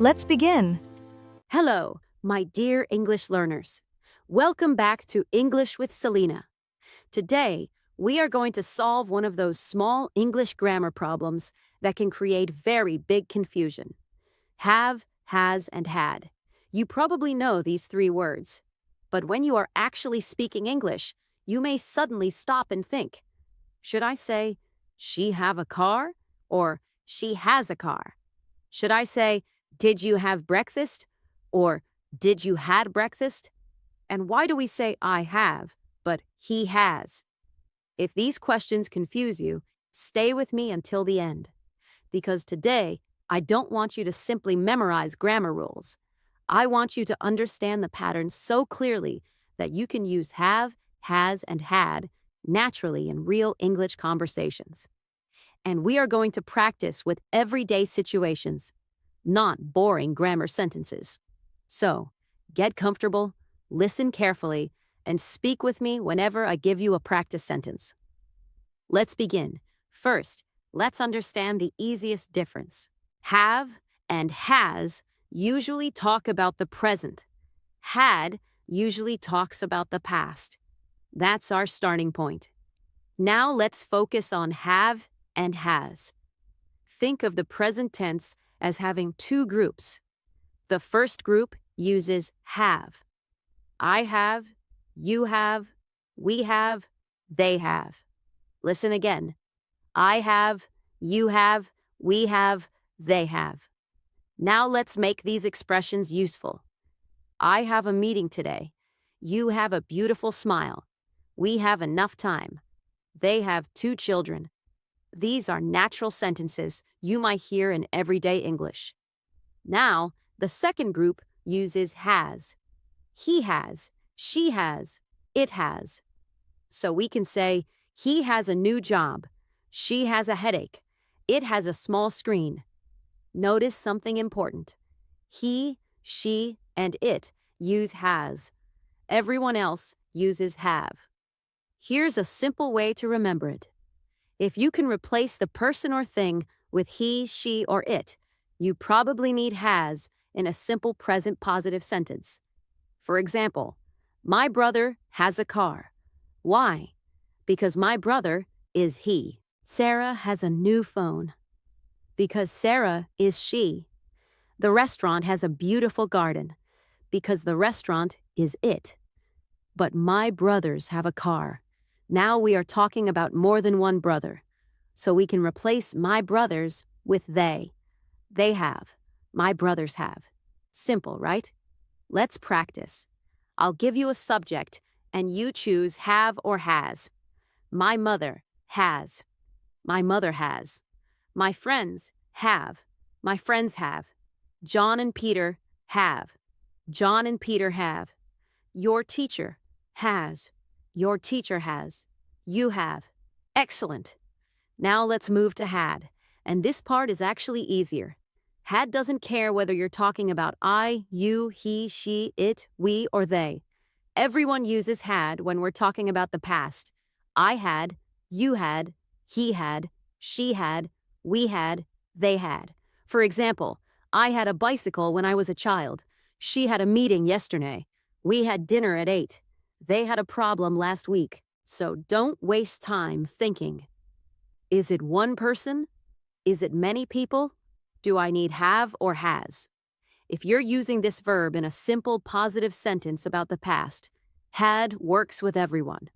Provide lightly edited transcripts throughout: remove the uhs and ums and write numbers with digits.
Let's begin. Hello, my dear English learners. Welcome back to English with Selena. Today, we are going to solve one of those small English grammar problems that can create very big confusion. Have, has, and had. You probably know these three words. But when you are actually speaking English, you may suddenly stop and think, should I say, she have a car? Or she has a car? Should I say, did you have breakfast? Or did you had breakfast? And why do we say I have, but he has? If these questions confuse you, stay with me until the end. Because today, I don't want you to simply memorize grammar rules. I want you to understand the patterns so clearly that you can use have, has, and had naturally in real English conversations. And we are going to practice with everyday situations, not boring grammar sentences. So, get comfortable, listen carefully, and speak with me whenever I give you a practice sentence. Let's begin. First, let's understand the easiest difference. Have and has usually talk about the present. Had usually talks about the past. That's our starting point. Now let's focus on have and has. Think of the present tense as having two groups. The first group uses have. I have, you have, we have, they have. Listen again. I have, you have, we have, they have. Now let's make these expressions useful. I have a meeting today. You have a beautiful smile. We have enough time. They have 2 children. These are natural sentences you might hear in everyday English. Now, the second group uses has. He has, she has, it has. So we can say, he has a new job. She has a headache. It has a small screen. Notice something important. He, she, and it use has. Everyone else uses have. Here's a simple way to remember it. If you can replace the person or thing with he, she, or it, you probably need has in a simple present positive sentence. For example, my brother has a car. Why? Because my brother is he. Sarah has a new phone. Because Sarah is she. The restaurant has a beautiful garden. Because the restaurant is it. But my brothers have a car. Now we are talking about more than one brother. So we can replace my brothers with they. They have. My brothers have. Simple, right? Let's practice. I'll give you a subject, and you choose have or has. My mother has. My mother has. My friends have. My friends have. John and Peter have. John and Peter have. Your teacher has. Your teacher has. You have. Excellent. Now let's move to had. And this part is actually easier. Had doesn't care whether you're talking about I, you, he, she, it, we, or they. Everyone uses had when we're talking about the past. I had, you had, he had, she had, we had, they had. For example, I had a bicycle when I was a child. She had a meeting yesterday. We had dinner at 8. They had a problem last week. So don't waste time thinking. Is it one person? Is it many people? Do I need have or has? If you're using this verb in a simple positive sentence about the past, had works with everyone.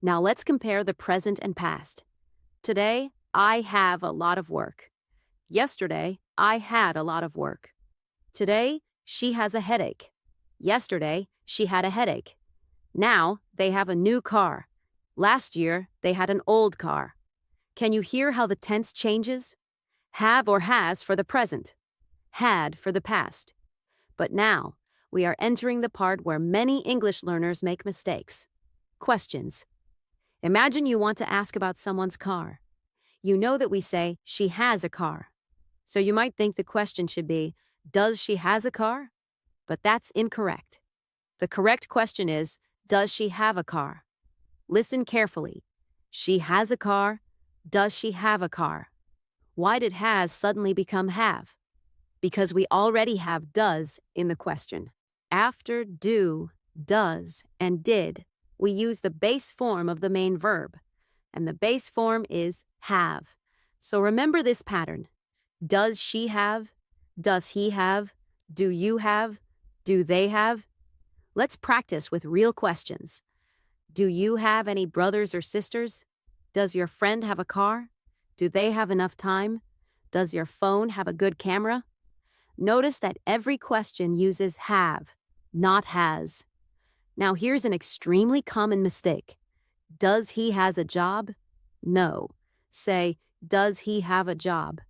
Now let's compare the present and past. Today, I have a lot of work. Yesterday, I had a lot of work. Today, she has a headache. Yesterday, she had a headache. Now, they have a new car. Last year, they had an old car. Can you hear how the tense changes? Have or has for the present. Had for the past. But now, we are entering the part where many English learners make mistakes. Questions. Imagine you want to ask about someone's car. You know that we say, she has a car. So you might think the question should be, does she has a car? But that's incorrect. The correct question is, does she have a car? Listen carefully. She has a car. Does she have a car? Why did has suddenly become have? Because we already have does in the question. After do, does, and did, we use the base form of the main verb, and the base form is have. So remember this pattern. Does she have? Does he have? Do you have? Do they have? Let's practice with real questions. Do you have any brothers or sisters? Does your friend have a car? Do they have enough time? Does your phone have a good camera? Notice that every question uses have, not has. Now here's an extremely common mistake. Does he has a job? No. Say, does he have a job?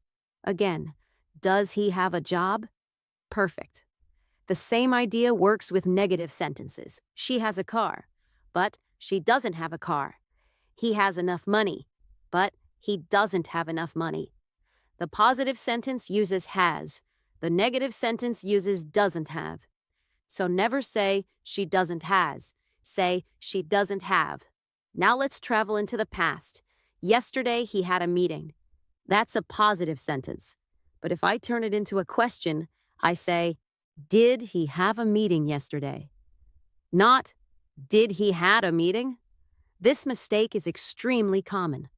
Again, does he have a job? Perfect. The same idea works with negative sentences. She has a car, but she doesn't have a car. He has enough money, but he doesn't have enough money. The positive sentence uses has. The negative sentence uses doesn't have. So never say she doesn't has. Say she doesn't have. Now let's travel into the past. Yesterday he had a meeting. That's a positive sentence. But if I turn it into a question, I say, did he have a meeting yesterday? Not, did he had a meeting? This mistake is extremely common.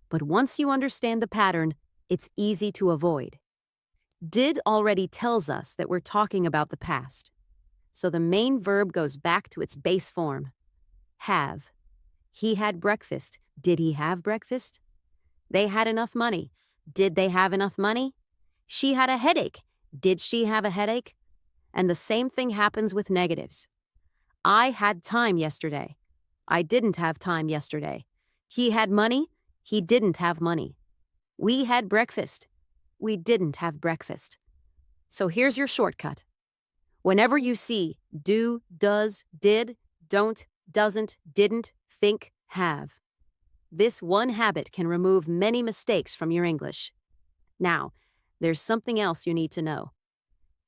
But once you understand the pattern, it's easy to avoid. Did already tells us that we're talking about the past. So the main verb goes back to its base form. Have. He had breakfast. Did he have breakfast? They had enough money. Did they have enough money? She had a headache. Did she have a headache? And the same thing happens with negatives. I had time yesterday. I didn't have time yesterday. He had money. He didn't have money. We had breakfast. We didn't have breakfast. So here's your shortcut. Whenever you see do, does, did, don't, doesn't, didn't, think, have. This one habit can remove many mistakes from your English. Now, there's something else you need to know.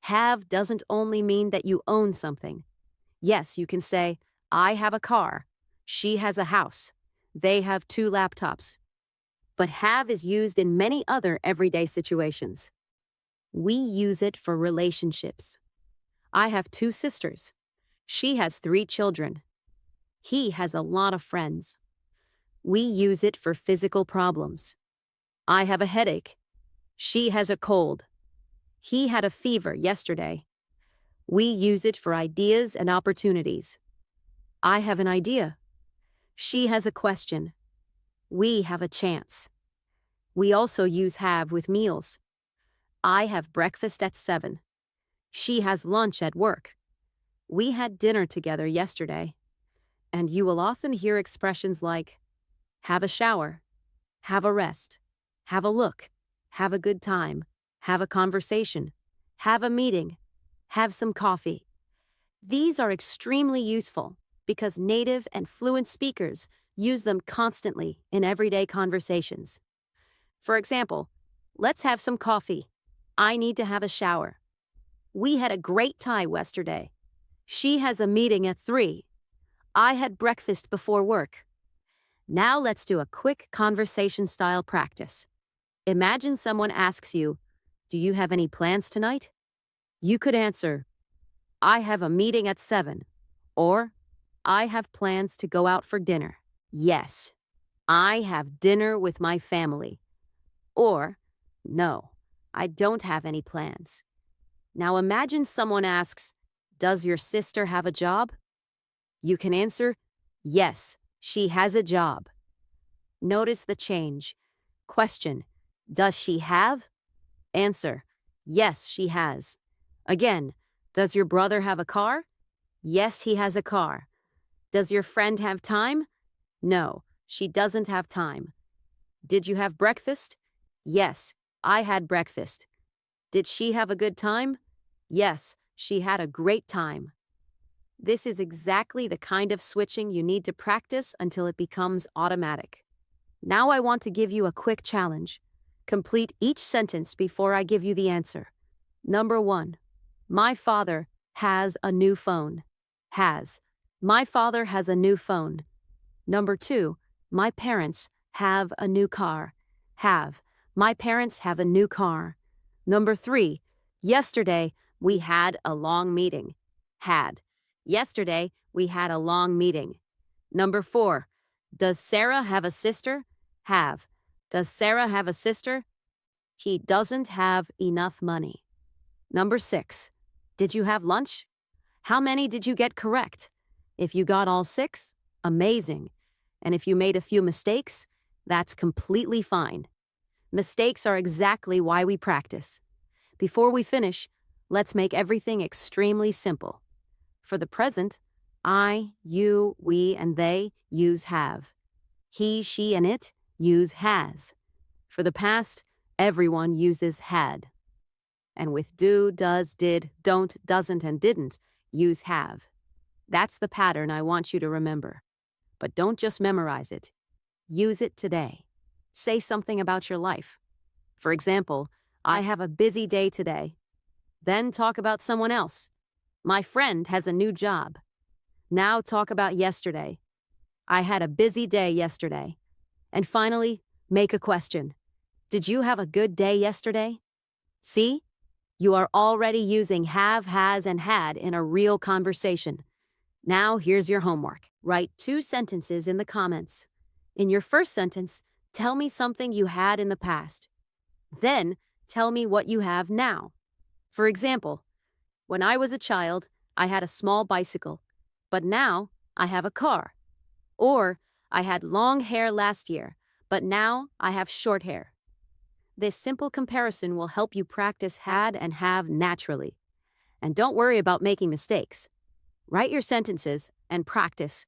Have doesn't only mean that you own something. Yes, you can say, I have a car. She has a house. They have 2 laptops. But have is used in many other everyday situations. We use it for relationships. I have 2 sisters. She has 3 children. He has a lot of friends. We use it for physical problems. I have a headache. She has a cold. He had a fever yesterday. We use it for ideas and opportunities. I have an idea. She has a question. We have a chance. We also use have with meals. I have breakfast at 7. She has lunch at work. We had dinner together yesterday. And you will often hear expressions like, have a shower, have a rest, have a look, have a good time, have a conversation, have a meeting, have some coffee. These are extremely useful because native and fluent speakers use them constantly in everyday conversations. For example, let's have some coffee. I need to have a shower. We had a great time yesterday. She has a meeting at 3. I had breakfast before work. Now let's do a quick conversation-style practice. Imagine someone asks you, do you have any plans tonight? You could answer, I have a meeting at 7, or I have plans to go out for dinner. Yes, I have dinner with my family. Or, no, I don't have any plans. Now imagine someone asks, does your sister have a job? You can answer, yes, she has a job. Notice the change. Question, does she have? Answer, yes, she has. Again, does your brother have a car? Yes, he has a car. Does your friend have time? No, she doesn't have time. Did you have breakfast? Yes, I had breakfast. Did she have a good time? Yes, she had a great time. This is exactly the kind of switching you need to practice until it becomes automatic. Now I want to give you a quick challenge. Complete each sentence before I give you the answer. Number 1. My father has a new phone. Has. My father has a new phone. Number 2. My parents have a new car. Have. My parents have a new car. Number 3. Yesterday, we had a long meeting. Had. Yesterday, we had a long meeting. Number 4. Does Sarah have a sister? Have. Does Sarah have a sister? He doesn't have enough money. Number 6. Did you have lunch? How many did you get correct? If you got all 6, amazing. And if you made a few mistakes, that's completely fine. Mistakes are exactly why we practice. Before we finish, let's make everything extremely simple. For the present, I, you, we, and they use have. He, she, and it use has. For the past, everyone uses had. And with do, does, did, don't, doesn't, and didn't, use have. That's the pattern I want you to remember. But don't just memorize it. Use it today. Say something about your life. For example, I have a busy day today. Then talk about someone else. My friend has a new job. Now talk about yesterday. I had a busy day yesterday. And finally, make a question. Did you have a good day yesterday? See? You are already using have, has, and had in a real conversation. Now here's your homework. Write 2 sentences in the comments. In your first sentence, tell me something you had in the past. Then, tell me what you have now. For example, when I was a child, I had a small bicycle, but now I have a car. Or, I had long hair last year, but now I have short hair. This simple comparison will help you practice had and have naturally. And don't worry about making mistakes. Write your sentences and practice.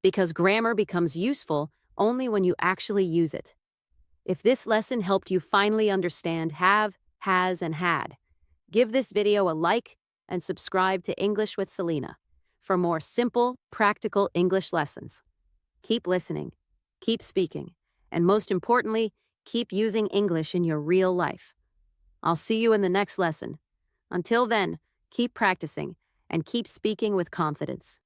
Because grammar becomes useful only when you actually use it. If this lesson helped you finally understand have, has, and had, give this video a like and subscribe to English with Selena for more simple, practical English lessons. Keep listening, keep speaking, and most importantly, keep using English in your real life. I'll see you in the next lesson. Until then, keep practicing and keep speaking with confidence.